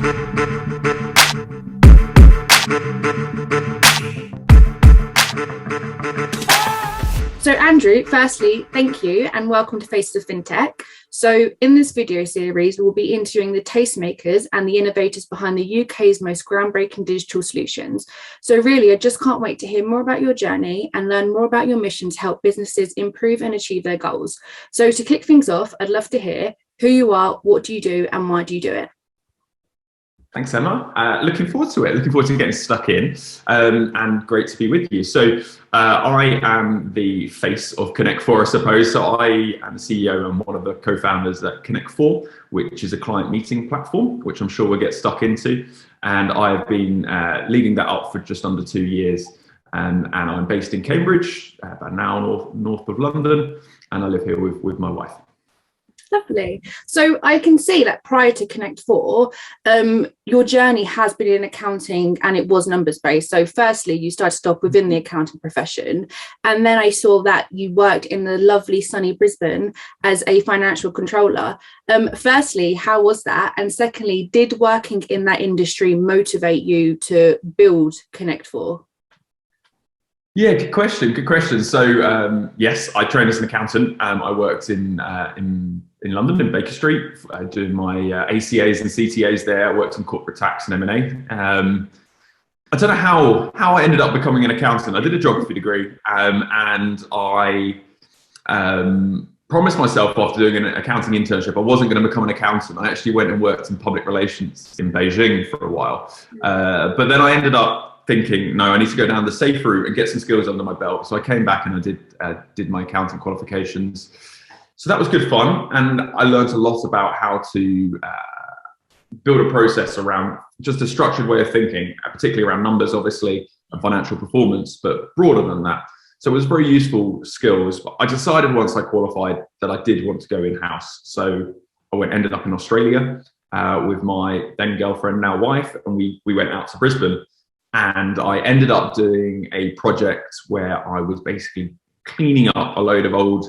So Andrew, firstly, thank you and welcome to Faces of Fintech. So in this video series, we'll be interviewing the tastemakers and the innovators behind the UK's most groundbreaking digital solutions. So really, I just can't wait to hear more about your journey and learn more about your mission to help businesses improve and achieve their goals. So to kick things off, I'd love to hear who you are, what do you do, and why do you do it? Thanks, Emma. Looking forward to it. Looking forward to getting stuck in, and great to be with you. So I am the face of Connect4, I suppose. So I am the CEO and one of the co-founders at Connect4, which is a client meeting platform, which I'm sure we'll get stuck into. And I've been leading that up for just under 2 years. And I'm based in Cambridge, about an hour north of London, and I live here with my wife. Lovely. So I can see that prior to Connect4, your journey has been in accounting and it was numbers based. So firstly, you started off within the accounting profession. And then I saw that you worked in the lovely sunny Brisbane as a financial controller. Firstly, how was that? And secondly, did working in that industry motivate you to build Connect4? Yeah, good question. Good question. So yes, I trained as an accountant. I worked in London, in Baker Street, doing my ACAs and CTAs there. I worked in corporate tax and M&A. I don't know how I ended up becoming an accountant. I did a geography degree, and I promised myself after doing an accounting internship I wasn't going to become an accountant. I actually went and worked in public relations in Beijing for a while, but then I ended up thinking, no, I need to go down the safe route and get some skills under my belt. So I came back and I did my accounting qualifications. So that was good fun. And I learned a lot about how to build a process around just a structured way of thinking, particularly around numbers, obviously, and financial performance, but broader than that. So it was very useful skills. I decided once I qualified that I did want to go in-house. So I ended up in Australia with my then girlfriend, now wife, and we went out to Brisbane. And I ended up doing a project where I was basically cleaning up a load of old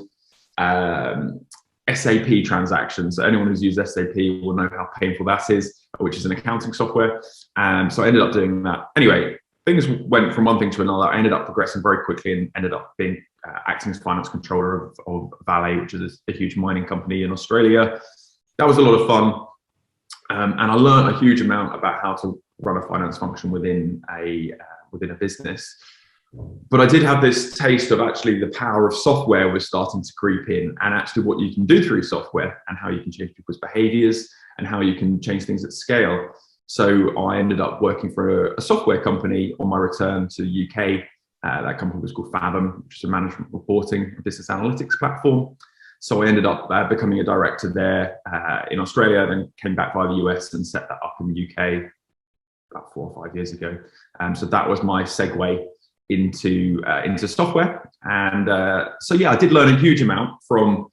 SAP transactions. So anyone who's used SAP will know how painful that is, which is an accounting software. So I ended up doing that. Anyway, things went from one thing to another. I ended up progressing very quickly and ended up being acting as finance controller of Vale, which is a huge mining company in Australia. That was a lot of fun. And I learned a huge amount about how to run a finance function within a business. But I did have this taste of actually the power of software was starting to creep in, and actually what you can do through software and how you can change people's behaviors and how you can change things at scale. So I ended up working for a software company on my return to the UK. That company was called Fathom, which is a management reporting business analytics platform. So I ended up becoming a director there in Australia, then came back via the US and set that up in the UK about 4 or 5 years ago. So that was my segue into software. And so yeah, I did learn a huge amount from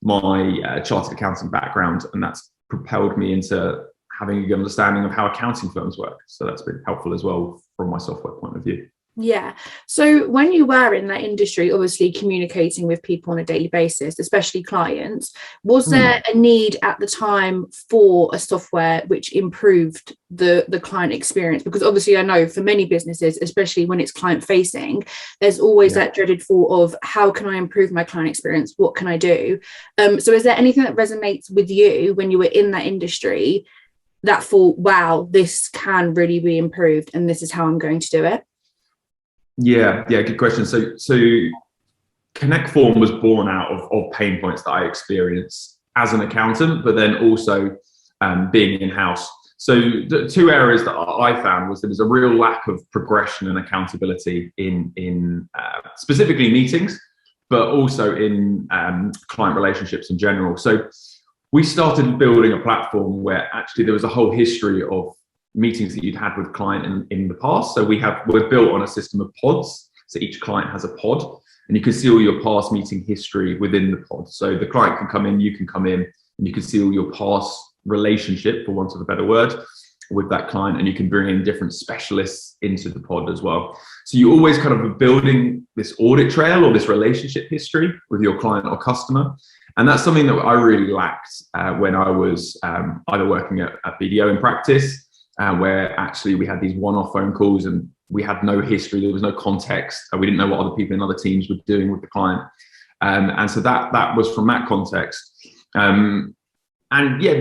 my chartered accounting background, and that's propelled me into having a good understanding of how accounting firms work. So that's been helpful as well from my software point of view. Yeah. So when you were in that industry, obviously communicating with people on a daily basis, especially clients, was there a need at the time for a software which improved the client experience? Because obviously I know for many businesses, especially when it's client facing, there's always that dreaded thought of how can I improve my client experience? What can I do? So is there anything that resonates with you when you were in that industry that thought, wow, this can really be improved and this is how I'm going to do it? Yeah, good question. So Connect4 was born out of pain points that I experienced as an accountant, but then also being in-house. So the two areas that I found was there was a real lack of progression and accountability in specifically meetings, but also in client relationships in general. So we started building a platform where actually there was a whole history of meetings that you'd had with client in the past. So we're built on a system of pods. So each client has a pod, and you can see all your past meeting history within the pod. So the client can come in, you can come in, and you can see all your past relationship, for want of a better word, with that client, and you can bring in different specialists into the pod as well. So you always kind of building this audit trail or this relationship history with your client or customer. And that's something that I really lacked when I was either working at BDO in practice where actually we had these one-off phone calls and we had no history, there was no context, we didn't know what other people in other teams were doing with the client. And so that was from that context. And yeah,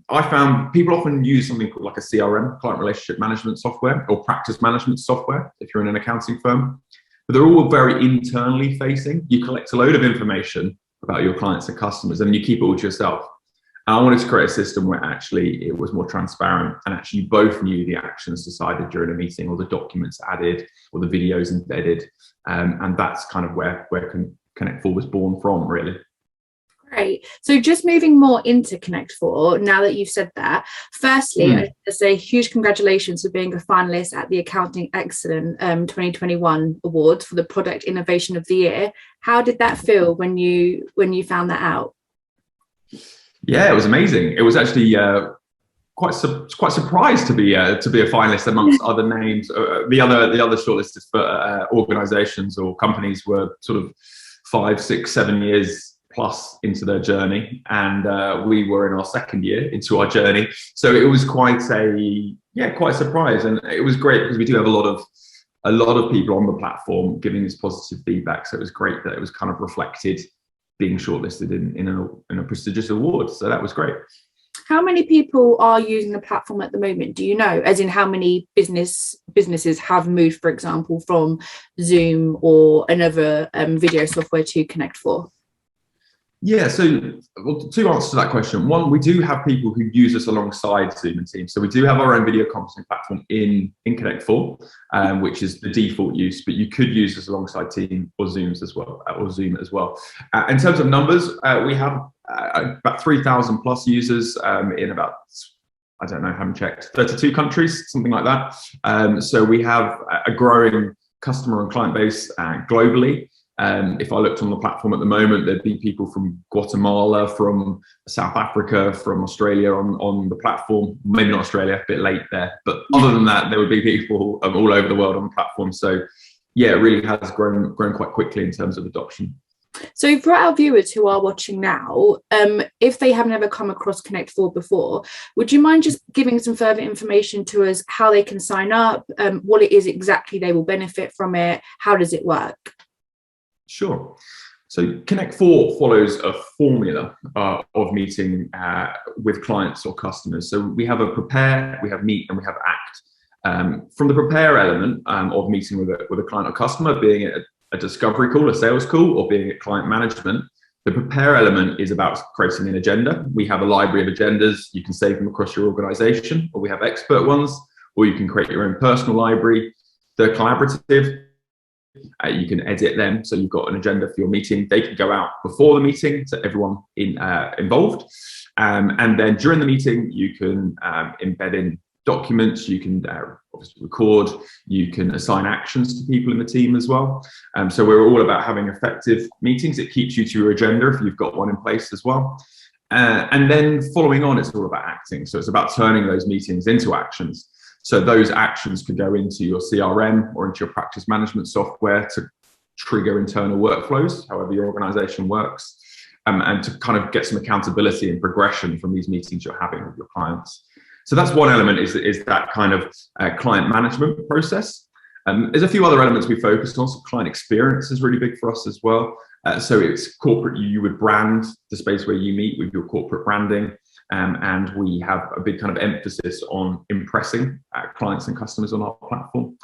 I found people often use something called like a CRM, client relationship management software, or practice management software, if you're in an accounting firm. But they're all very internally facing. You collect a load of information about your clients and customers, and you keep it all to yourself. And I wanted to create a system where actually it was more transparent, and actually you both knew the actions decided during a meeting, or the documents added, or the videos embedded. And that's kind of where Connect4 was born from, really. Great. So just moving more into Connect4, now that you've said that, firstly, I just say huge congratulations for being a finalist at the Accounting Excellent 2021 Awards for the Product Innovation of the Year. How did that feel when you found that out? Yeah, it was amazing. It was actually quite surprised to be a finalist amongst other names. The other shortlisted for organisations or companies were sort of 5, 6, 7 years plus into their journey, and we were in our second year into our journey. So it was quite a surprise, and it was great because we do have a lot of people on the platform giving us positive feedback. So it was great that it was kind of reflected being shortlisted in a prestigious award. So that was great. How many people are using the platform at the moment? Do you know, as in how many businesses have moved, for example, from Zoom or another video software to Connect4? Yeah, so two answers to that question. One, we do have people who use us alongside Zoom and Teams. So we do have our own video conferencing platform in Connect4, which is the default use, but you could use us alongside Teams or Zoom as well. In terms of numbers, we have about 3,000 plus users in about, I don't know, haven't checked, 32 countries, something like that. So we have a growing customer and client base globally. If I looked on the platform at the moment, there'd be people from Guatemala, from South Africa, from Australia on the platform. Maybe not Australia, a bit late there. But other than that, there would be people all over the world on the platform. So yeah, it really has grown quite quickly in terms of adoption. So for our viewers who are watching now, if they haven't ever come across Connect4 before, would you mind just giving some further information to us, how they can sign up, what it is exactly they will benefit from it, how does it work? Sure. So Connect4 follows a formula of meeting with clients or customers. So we have a prepare, we have meet, and we have act. From the prepare element of meeting with a client or customer, being it a discovery call, a sales call, or being it client management, the prepare element is about creating an agenda. We have a library of agendas. You can save them across your organization, or we have expert ones, or you can create your own personal library. The collaborative, you can edit them, so you've got an agenda for your meeting. They can go out before the meeting to everyone involved, and then during the meeting you can embed in documents, you can obviously record, you can assign actions to people in the team as well. So we're all about having effective meetings. It keeps you to your agenda if you've got one in place as well. And then following on, it's all about acting. So it's about turning those meetings into actions. So those actions could go into your CRM or into your practice management software to trigger internal workflows, however your organization works, and to kind of get some accountability and progression from these meetings you're having with your clients. So that's one element, is that kind of client management process. There's a few other elements we focused on. So client experience is really big for us as well. So it's corporate, you would brand the space where you meet with your corporate branding. And we have a big kind of emphasis on impressing clients and customers on our platform.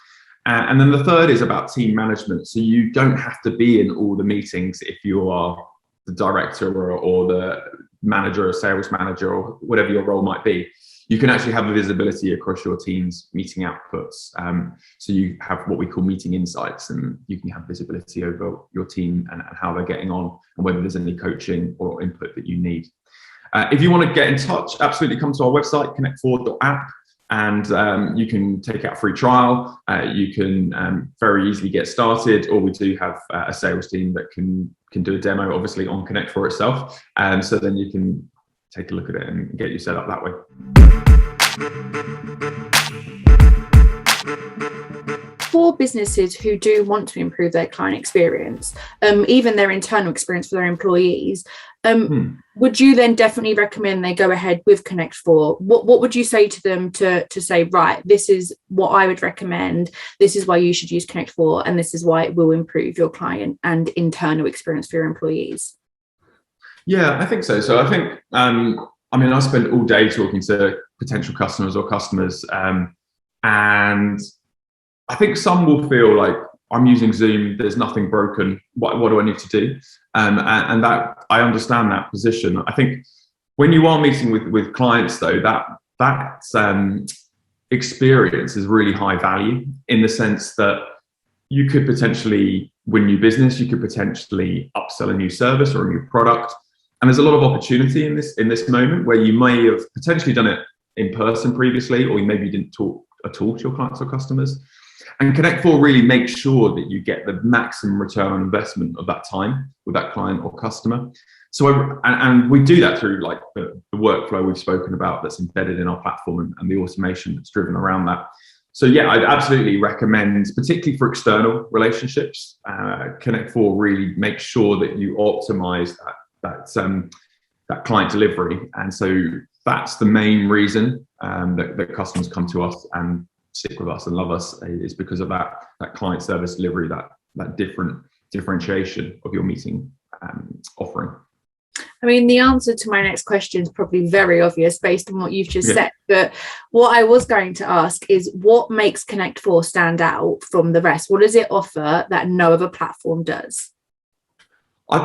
And then the third is about team management. So you don't have to be in all the meetings if you are the director or the manager or sales manager or whatever your role might be. You can actually have a visibility across your team's meeting outputs. So you have what we call meeting insights, and you can have visibility over your team and how they're getting on, and whether there's any coaching or input that you need. If you want to get in touch, absolutely come to our website, connect4.app, and you can take out a free trial. You can very easily get started, or we do have a sales team that can do a demo, obviously, on Connect4 itself. So then you can take a look at it and get you set up that way. For businesses who do want to improve their client experience, even their internal experience for their employees, Would you then definitely recommend they go ahead with Connect4? What would you say to them to say, right, this is what I would recommend, this is why you should use Connect4, and this is why it will improve your client and internal experience for your employees? Yeah, I think so. So I think, I mean, I spend all day talking to potential customers or customers, and I think some will feel like, I'm using Zoom, there's nothing broken, what do I need to do? And that, I understand that position. I think when you are meeting with clients though, that experience is really high value, in the sense that you could potentially win new business, you could potentially upsell a new service or a new product. And there's a lot of opportunity in this moment, where you may have potentially done it in person previously, or maybe you didn't talk at all to your clients or customers. And Connect4 really makes sure that you get the maximum return on investment of that time with that client or customer. So, and we do that through like the workflow we've spoken about that's embedded in our platform, and the automation that's driven around that. So yeah, I'd absolutely recommend, particularly for external relationships, Connect4 really makes sure that you optimize that client delivery. And so that's the main reason that customers come to us and stick with us and love us, is because of that client service delivery, that differentiation of your meeting offering. I mean, the answer to my next question is probably very obvious based on what you've just said, but what I was going to ask is, what makes Connect4 stand out from the rest? What does it offer that no other platform does?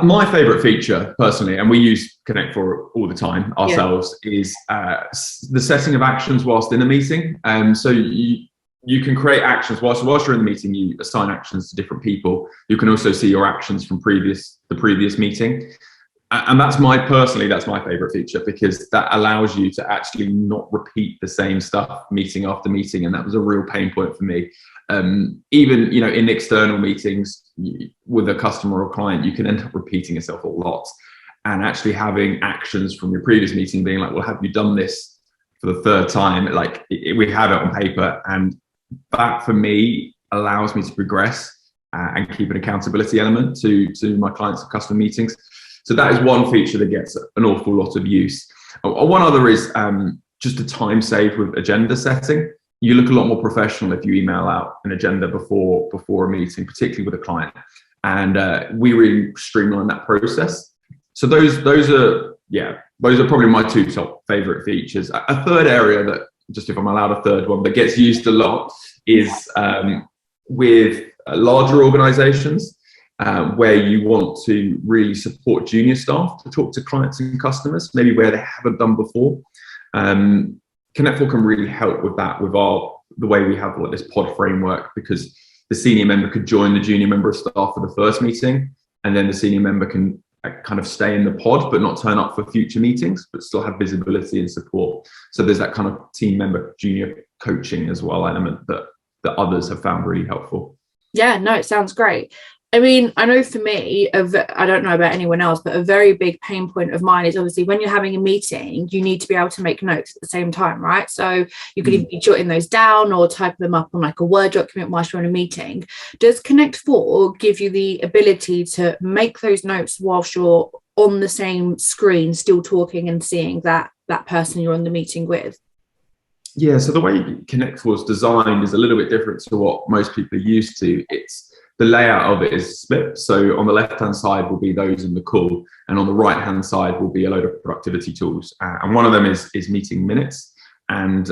My favorite feature personally, and we use Connect4 all the time ourselves, is the setting of actions whilst in a meeting. So you can create actions whilst you're in the meeting. You assign actions to different people. You can also see your actions from the previous meeting. And that's my favorite feature, because that allows you to actually not repeat the same stuff meeting after meeting. And that was a real pain point for me. Even, in external meetings with a customer or client, you can end up repeating yourself a lot, and actually having actions from your previous meeting being like, well, have you done this for the third time? Like, we have it on paper, and that for me allows me to progress and keep an accountability element to my clients and customer meetings. So that is one feature that gets an awful lot of use. One other is just a time save with agenda setting. You look a lot more professional if you email out an agenda before a meeting, particularly with a client. And we really streamline that process. So those are probably my two top favorite features. A third area that, just if I'm allowed a third one, that gets used a lot is with larger organizations, where you want to really support junior staff to talk to clients and customers, maybe where they haven't done before. Connect4 can really help with that, with the way we have this pod framework, because the senior member could join the junior member of staff for the first meeting, and then the senior member can kind of stay in the pod but not turn up for future meetings, but still have visibility and support. So there's that kind of team member junior coaching as well element that others have found really helpful. Yeah, no, it sounds great. I mean, I know for me, I don't know about anyone else, but a very big pain point of mine is obviously when you're having a meeting, you need to be able to make notes at the same time, right? So you could either be jotting those down or type them up on like a Word document whilst you're in a meeting. Does Connect4 give you the ability to make those notes whilst you're on the same screen, still talking and seeing that person you're on the meeting with? Yeah, so the way Connect4 is designed is a little bit different to what most people are used to. The layout of it is split. So on the left-hand side will be those in the call, and on the right-hand side will be a load of productivity tools. And one of them is meeting minutes. And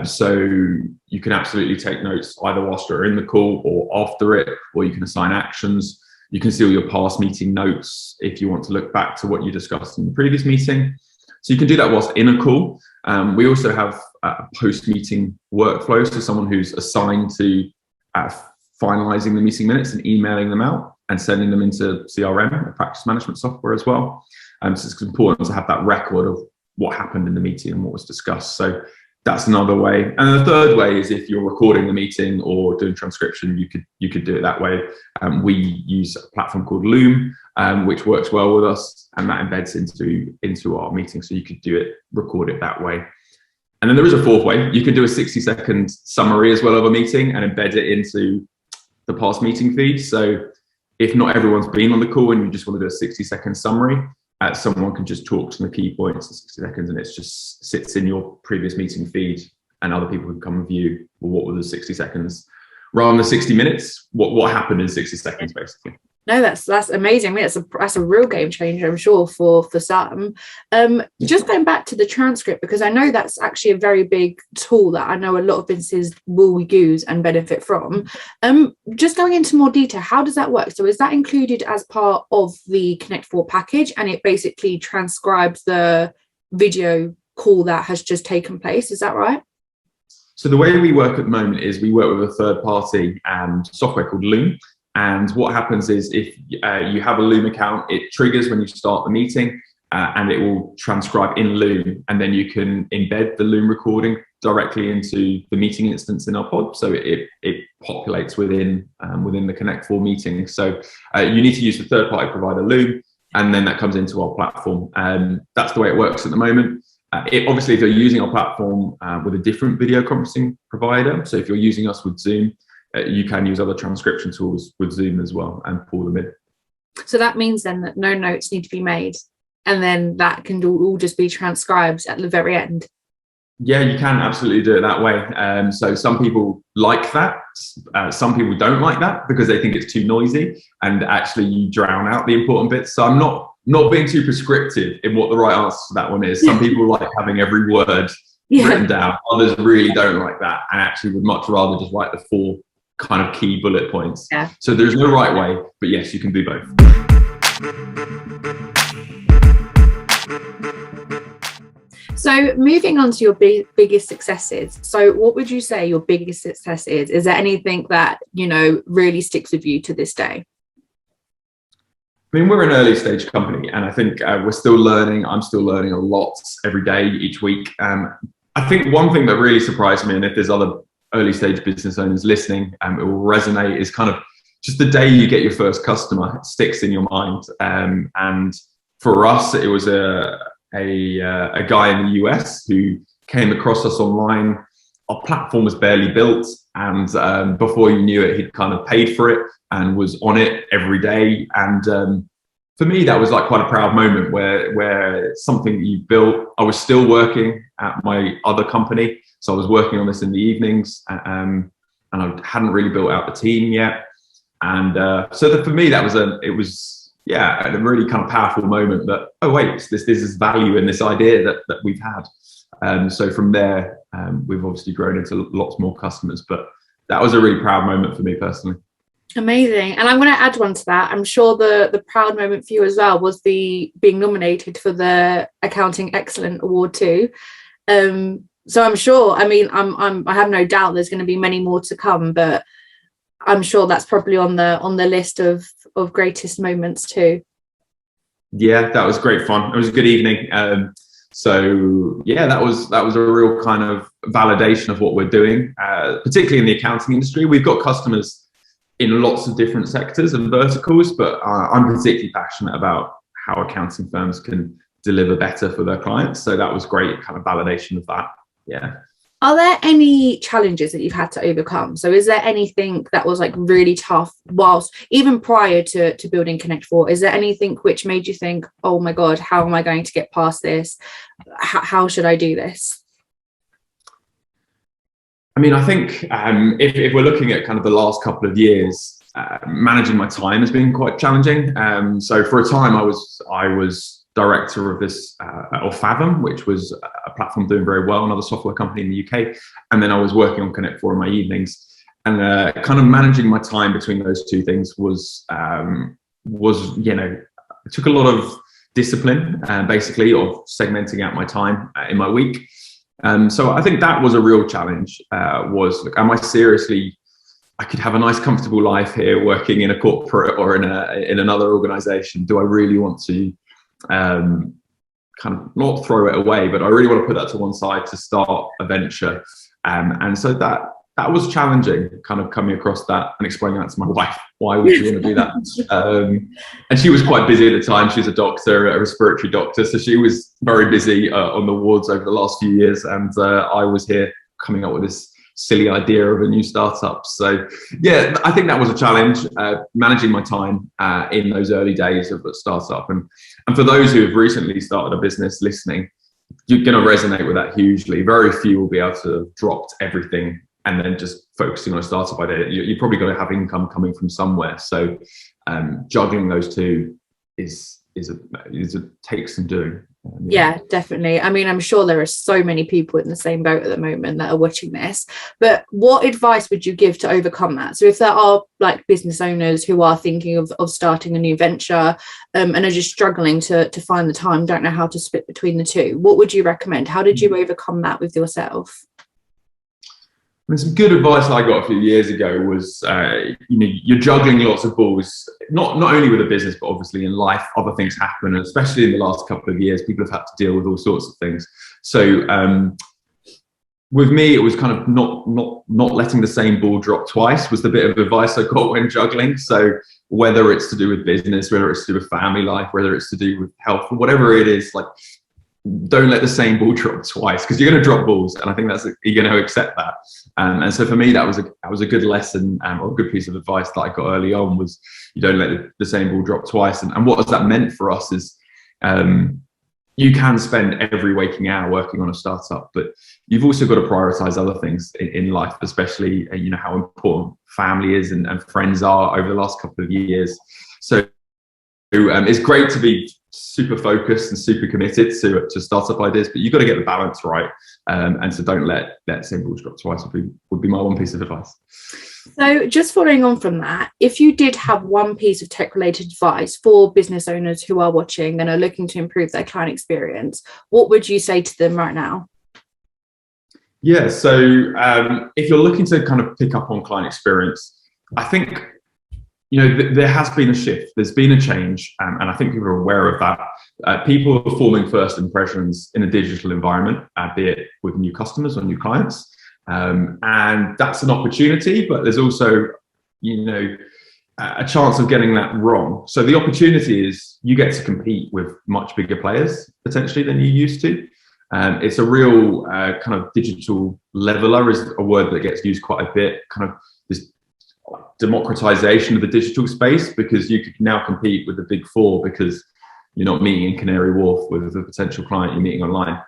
so you can absolutely take notes either whilst you're in the call or after it, or you can assign actions. You can see all your past meeting notes if you want to look back to what you discussed in the previous meeting. So you can do that whilst in a call. We also have a post-meeting workflow, so someone who's assigned to finalizing the meeting minutes and emailing them out and sending them into CRM, practice management software as well. So it's important to have that record of what happened in the meeting and what was discussed. So that's another way. And the third way is if you're recording the meeting or doing transcription, you could do it that way. We use a platform called Loom, which works well with us, and that embeds into our meeting. So you could record it that way. And then there is a fourth way. You could do a 60-second summary as well of a meeting and embed it into the past meeting feed. So if not everyone's been on the call and you just want to do a 60-second summary, someone can just talk to the key points in 60 seconds, and it just sits in your previous meeting feed, and other people can come and view, well, what were the 60 seconds rather than 60 minutes, what happened in 60 seconds, basically. No, that's amazing. I mean, that's a real game changer, I'm sure, for some. Just going back to the transcript, because I know that's actually a very big tool that I know a lot of businesses will use and benefit from. Just going into more detail, how does that work? So is that included as part of the Connect4 package, and it basically transcribes the video call that has just taken place? Is that right? So the way we work at the moment is we work with a third-party software called Loom. And what happens is if you have a Loom account, it triggers when you start the meeting, and it will transcribe in Loom. And then you can embed the Loom recording directly into the meeting instance in our pod. So it populates within the Connect4 meeting. So you need to use the third-party provider Loom, and then that comes into our platform. That's the way it works at the moment. Obviously, if you're using our platform with a different video conferencing provider, so if you're using us with Zoom, you can use other transcription tools with Zoom as well and pull them in. So that means then that no notes need to be made, and then that can all just be transcribed at the very end. Yeah, you can absolutely do it that way. So some people like that. Some people don't like that because they think it's too noisy and actually you drown out the important bits. So I'm not being too prescriptive in what the right answer to that one is. Some people like having every word written down. Others really don't like that and actually would much rather just write the 4 kind of key bullet points. Yeah. So there's no right way, but yes, you can do both. So moving on to your biggest successes. So what would you say your biggest success is? Is there anything that, really sticks with you to this day? I mean, we're an early stage company, and I think we're still learning. I'm still learning a lot every day, each week. I think one thing that really surprised me, and if there's other early stage business owners listening, it will resonate, is kind of just the day you get your first customer, it sticks in your mind. And for us, it was a guy in the US who came across us online. Our platform was barely built, and before you knew it, he'd kind of paid for it and was on it every day. And for me, that was like quite a proud moment where something that you built. I was still working at my other company, so I was working on this in the evenings, and I hadn't really built out the team yet. And so for me, it was a really kind of powerful moment that, oh wait, this is value in this idea that we've had. So from there, we've obviously grown into lots more customers, but that was a really proud moment for me personally. Amazing. And I'm going to add one to that. I'm sure the proud moment for you as well was the being nominated for the Accounting Excellent Award too. So I'm sure, I mean, I have no doubt there's going to be many more to come, but I'm sure that's probably on the list of greatest moments too. Yeah, that was great fun. It was a good evening. So yeah, that was a real kind of validation of what we're doing, particularly in the accounting industry. We've got customers in lots of different sectors and verticals, but I'm particularly passionate about how accounting firms can deliver better for their clients. So that was great kind of validation of that. Yeah. Are there any challenges that you've had to overcome? So is there anything that was like really tough whilst even prior to building Connect4? Is there anything which made you think, oh my God, how am I going to get past this? How should I do this? I mean, I think if we're looking at kind of the last couple of years, managing my time has been quite challenging. So for a time I was director of this of Fathom, which was a platform doing very well, another software company in the UK. And then I was working on Connect4 in my evenings, and kind of managing my time between those two things was it took a lot of discipline, basically, of segmenting out my time in my week. So I think that was a real challenge. Look, am I seriously? I could have a nice, comfortable life here, working in a corporate or in another organisation. Do I really want to? Kind of not throw it away, but I really want to put that to one side to start a venture. And so that was challenging, kind of coming across that and explaining that to my wife. Why would you want to do that? And she was quite busy at the time. She's a doctor, a respiratory doctor. So she was very busy on the wards over the last few years. And I was here coming up with this silly idea of a new startup. So yeah, I think that was a challenge, managing my time in those early days of a startup. And for those who have recently started a business listening, you're going to resonate with that hugely. Very few will be able to have dropped everything and then just focusing on a startup idea. You've probably got to have income coming from somewhere. So juggling those two is a takes some doing. Yeah, definitely. I mean, I'm sure there are so many people in the same boat at the moment that are watching this, but what advice would you give to overcome that? So if there are like business owners who are thinking of starting a new venture and are just struggling to find the time, don't know how to split between the two, what would you recommend? How did you overcome that with yourself? I mean, some good advice I got a few years ago was, you're juggling lots of balls, not only with a business, but obviously in life, other things happen. And especially in the last couple of years, people have had to deal with all sorts of things. So with me, it was kind of not letting the same ball drop twice was the bit of advice I got when juggling. So whether it's to do with business, whether it's to do with family life, whether it's to do with health, whatever it is, like, don't let the same ball drop twice, because you're going to drop balls, and I think you're going to accept that. And so for me, that was a good lesson, or a good piece of advice that I got early on, was you don't let the same ball drop twice. And what has that meant for us is, you can spend every waking hour working on a startup, but you've also got to prioritize other things in life, especially how important family is and friends are over the last couple of years. So it's great to be super focused and super committed to startup ideas, but you've got to get the balance right. And so don't let same balls drop twice would be my one piece of advice. So just following on from that, if you did have one piece of tech related advice for business owners who are watching and are looking to improve their client experience, what would you say to them right now? Yeah, so if you're looking to kind of pick up on client experience, I think there has been a shift. There's been a change, and I think people are aware of that. People are forming first impressions in a digital environment, be it with new customers or new clients, and that's an opportunity. But there's also, a chance of getting that wrong. So the opportunity is you get to compete with much bigger players potentially than you used to. It's a real kind of digital leveler is a word that gets used quite a bit. Kind of this democratization of the digital space, because you could now compete with the big four because you're not meeting in Canary Wharf with a potential client you're meeting online.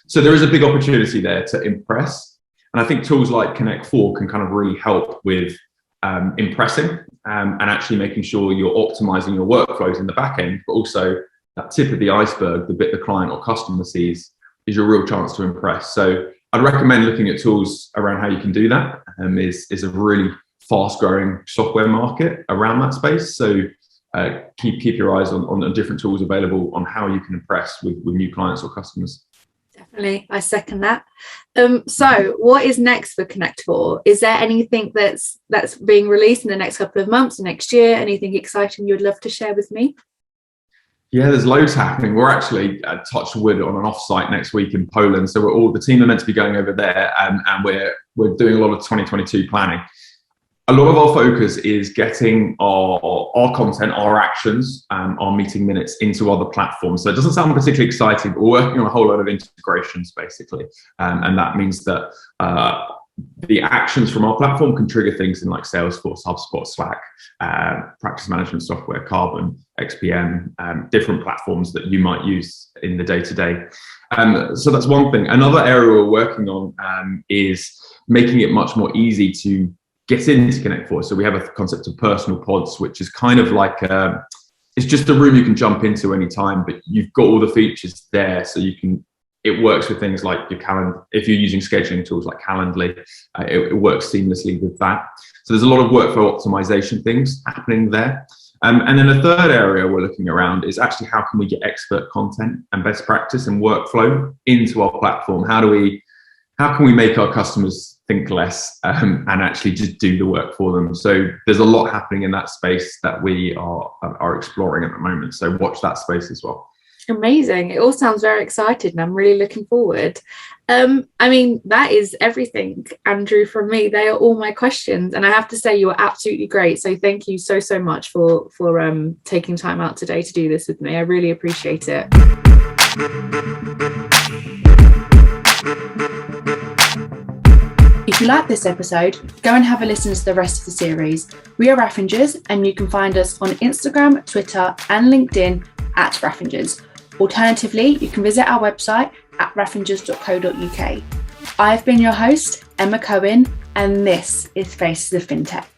So there is a big opportunity there to impress. And I think tools like Connect4 can kind of really help with impressing and actually making sure you're optimizing your workflows in the back end, but also that tip of the iceberg, the bit the client or customer sees, is your real chance to impress. So I'd recommend looking at tools around how you can do that. Is a really fast-growing software market around that space. So keep your eyes on the different tools available on how you can impress with new clients or customers. Definitely, I second that. So what is next for Connect4? Is there anything that's being released in the next couple of months, next year? Anything exciting you'd love to share with me? Yeah, there's loads happening. We're actually touch wood on an offsite next week in Poland. So the team are meant to be going over there, and we're doing a lot of 2022 planning. A lot of our focus is getting our content, our actions, our meeting minutes into other platforms. So it doesn't sound particularly exciting, but we're working on a whole lot of integrations, basically. And that means that the actions from our platform can trigger things in like Salesforce, HubSpot, Slack, practice management software, Carbon, XPM, different platforms that you might use in the day-to-day. So that's one thing. Another area we're working on is making it much more easy to get into Connect4. So we have a concept of personal pods, which is kind of like it's just a room you can jump into anytime, but you've got all the features there, so it works with things like your calendar. If you're using scheduling tools like Calendly, it works seamlessly with that. So there's a lot of workflow optimization things happening there. And then a third area we're looking around is actually how can we get expert content and best practice and workflow into our platform? How can we make our customers think less and actually just do the work for them? So there's a lot happening in that space that we are exploring at the moment. So watch that space as well. Amazing. It all sounds very exciting, and I'm really looking forward. I mean, that is everything, Andrew, from me. They are all my questions, and I have to say you were absolutely great. So thank you so much for taking time out today to do this with me. I really appreciate it. If you like this episode, go and have a listen to the rest of the series. We are Raffingers, and you can find us on Instagram, Twitter, and LinkedIn at Raffingers. Alternatively, you can visit our website at raffingers.co.uk. I've been your host, Emma Cohen, and this is Faces of Fintech.